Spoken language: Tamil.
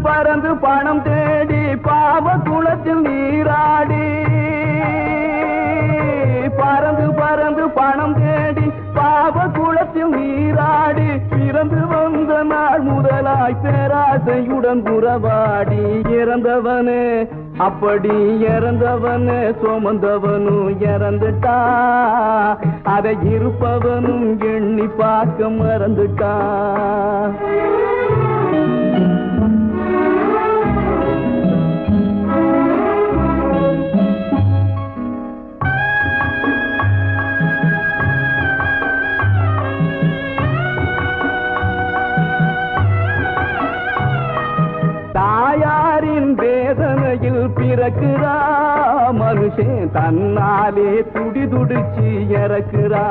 பறந்து பணம் தேடி பாவ குளத்தில் நீராடி பறந்து பறந்து பணம் தேடி பாவ குளத்தில் நீராடி பிறந்து வந்த நாள் முதலாய் பேராசையுடன் உறவாடி இறந்தவனே அப்படி இறந்தவனே சுமந்தவனும் இறந்துட்டா அதை இருப்பவனும் எண்ணி பார்க்க மறந்துட்டா தாயாரின் வேதனையில் பிறக்கிறா மனுஷன் தன்னாலே துடி துடிச்சு இறக்கிறா